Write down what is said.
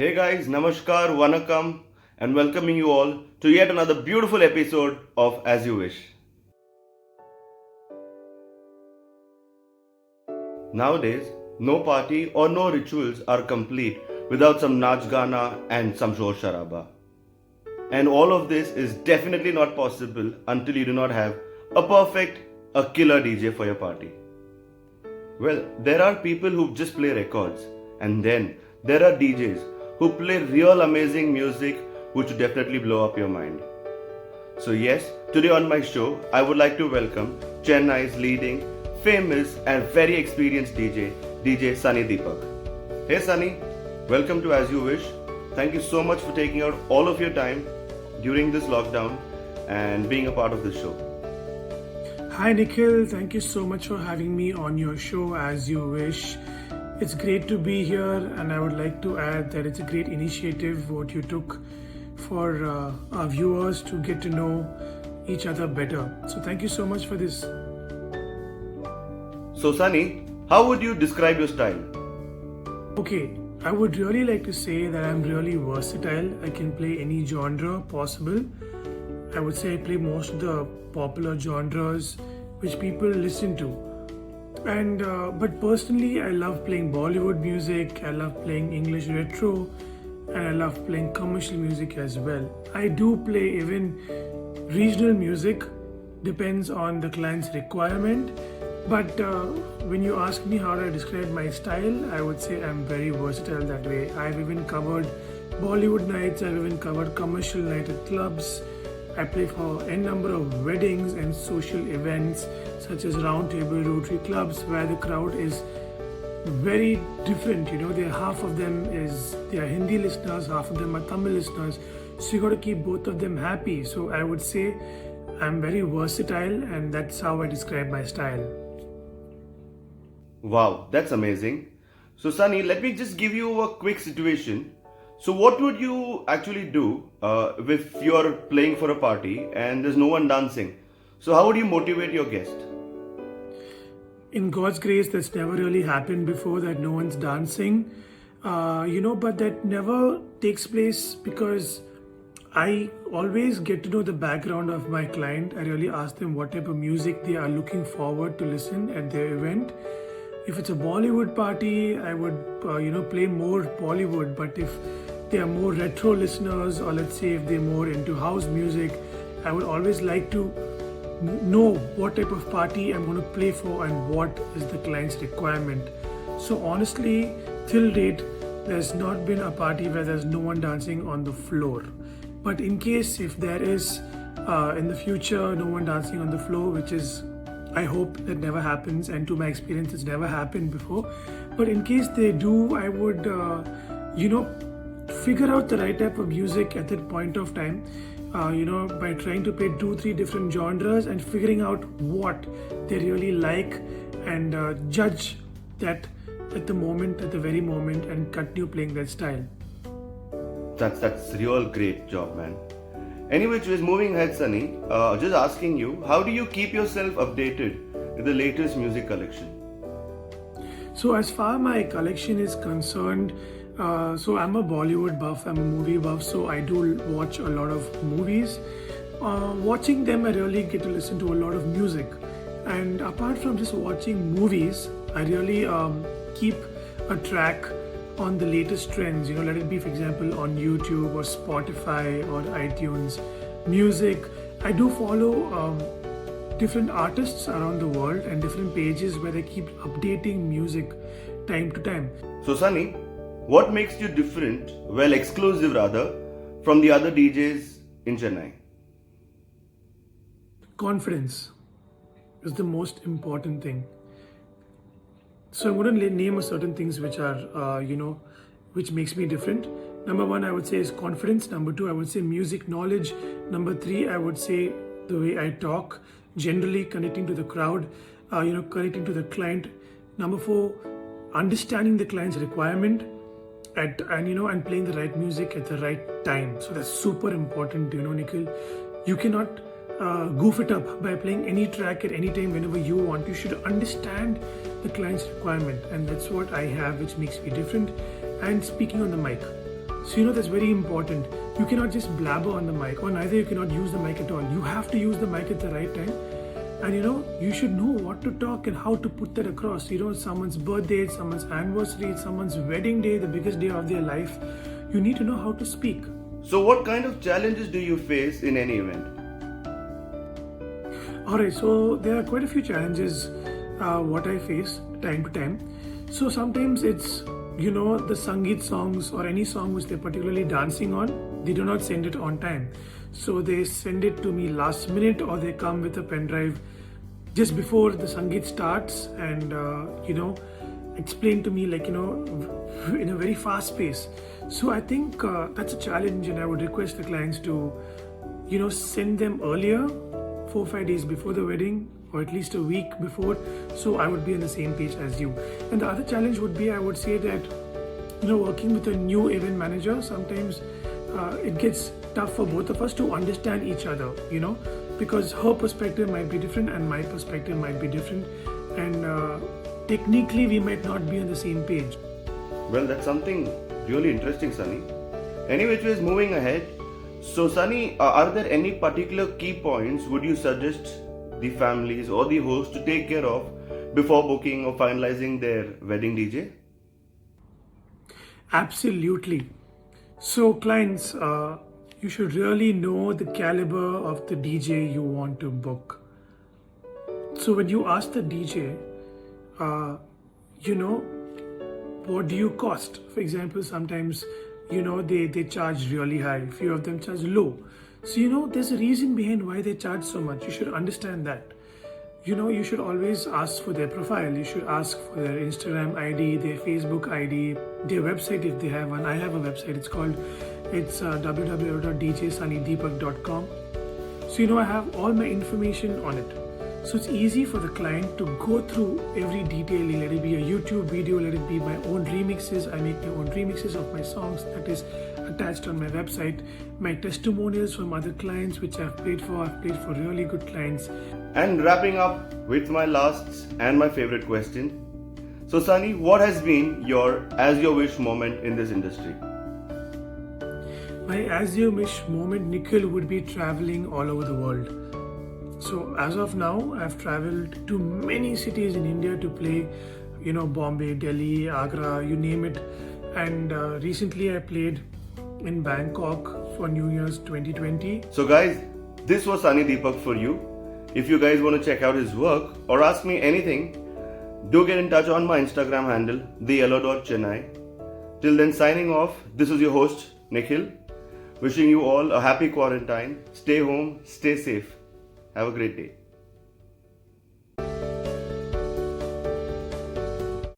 Hey guys, Namaskar, Vanakkam, and welcoming you all to yet another beautiful episode of As You Wish. Nowadays, no party or no rituals are complete without some Nach Gana and some Shor Sharaba. And all of this is definitely not possible until you do not have a perfect, a killer DJ for your party. Well, there are people who just play records, and then there are DJs who play real amazing music which will definitely blow up your mind. So, yes, today on my show, I would like to welcome Chennai's leading, famous, and very experienced DJ Sunny Deepak. Hey Sunny, welcome to As You Wish. Thank you so much for taking out all of your time during this lockdown and being a part of this show. Hi Nikhil, thank you so much for having me on your show As You Wish. It's great to be here, and I would like to add that it's a great initiative what you took for our viewers to get to know each other better. So thank you so much for this. So Sunny, how would you describe your style? Okay, I would really like to say that I'm really versatile. I can play any genre possible. I would say I play most of the popular genres which people listen to. And but personally, I love playing Bollywood music. I love playing English retro, and I love playing commercial music as well. I do play even regional music, depends on the client's requirement. But when you ask me how do I describe my style, I would say I'm very versatile that way. I've even covered Bollywood nights. I've even covered commercial night at clubs. I play for n number of weddings and social events such as round table Rotary clubs where the crowd is very different. You know, half of them they are Hindi listeners, half of them are Tamil listeners. So you got to keep both of them happy. So I would say I'm very versatile, and that's how I describe my style. Wow, that's amazing. So Sunny, let me just give you a quick situation. So what would you actually do if you're playing for a party and there's no one dancing? So how would you motivate your guest? In God's grace, that's never really happened before, that no one's dancing. But that never takes place because I always get to know the background of my client. I really ask them what type of music they are looking forward to listen at their event. If it's a Bollywood party, I would play more Bollywood. But if they are more retro listeners, or let's say if they're more into house music, I would always like to know what type of party I'm going to play for and what is the client's requirement. So honestly, till date, there's not been a party where there's no one dancing on the floor. But in case if there is in the future no one dancing on the floor, which is, I hope that never happens, and to my experience it's never happened before. But in case they do, I would figure out the right type of music at that point of time, by trying to play 2-3 different genres and figuring out what they really like, and judge that at the very moment, and continue playing that style. That's real great job, man. Anyway, moving ahead, Sunny, just asking you, how do you keep yourself updated with the latest music collection? So as far my collection is concerned, so I'm a Bollywood buff, I'm a movie buff, so I do watch a lot of movies. Watching them, I really get to listen to a lot of music. And apart from just watching movies, I really keep a track on the latest trends. Let it be, for example, on YouTube or Spotify or iTunes music. I do follow different artists around the world and different pages where they keep updating music time to time. So Sunny, what makes you different, well exclusive rather, from the other DJs in Chennai? Confidence is the most important thing. So I'm going to name a certain things which are, which makes me different. Number 1, I would say is confidence. Number 2, I would say music knowledge. Number 3, I would say the way I talk, generally connecting to the crowd, connecting to the client. Number 4, understanding the client's requirement and playing the right music at the right time. So that's super important, Nikhil. You cannot goof it up by playing any track at any time whenever you want. You should understand the client's requirement, and that's what I have, which makes me different. And speaking on the mic, So that's very important. You cannot just blabber on the mic, or neither you cannot use the mic at all. You have to use the mic at the right time. And you should know what to talk and how to put that across. Someone's birthday, someone's anniversary, someone's wedding day, the biggest day of their life. You need to know how to speak. So, what kind of challenges do you face in any event? Alright, so there are quite a few challenges what I face time to time. So sometimes it's, the Sangeet songs or any song which they're particularly dancing on, they do not send it on time. So they send it to me last minute, or they come with a pen drive just before the Sangeet starts and, explain to me in a very fast pace. So I think that's a challenge, and I would request the clients to, send them earlier, 4-5 days before the wedding, or at least a week before, so I would be on the same page as you. And the other challenge would be, I would say that, working with a new event manager, sometimes it gets tough for both of us to understand each other, because her perspective might be different and my perspective might be different, and technically we might not be on the same page. Well, that's something really interesting, Sunny. Anyway, which is moving ahead. So, Sunny, are there any particular key points would you suggest the families or the host to take care of before booking or finalizing their wedding DJ? Absolutely. So, clients, you should really know the caliber of the DJ you want to book. So, when you ask the DJ, what do you cost? For example, sometimes, they charge really high, few of them charge low. So, there's a reason behind why they charge so much. You should understand that. You should always ask for their profile. You should ask for their Instagram ID, their Facebook ID, their website if they have one. I have a website. It's www.djsunnydeepak.com. So, I have all my information on it. So it's easy for the client to go through every detail. Let it be a YouTube video, let it be my own remixes. I make my own remixes of my songs that is attached on my website. My testimonials from other clients which I've played for really good clients. And wrapping up with my last and my favorite question. So, Sunny, what has been your as you wish moment in this industry? My as you wish moment, Nikhil, would be traveling all over the world. So as of now, I've traveled to many cities in India to play, Bombay, Delhi, Agra, you name it. And recently I played in Bangkok for New Year's 2020. So guys, this was Sunny Deepak for you. If you guys want to check out his work or ask me anything, do get in touch on my Instagram handle, theyellow.chennai. Till then, signing off, this is your host, Nikhil. Wishing you all a happy quarantine. Stay home, stay safe. Have a great day.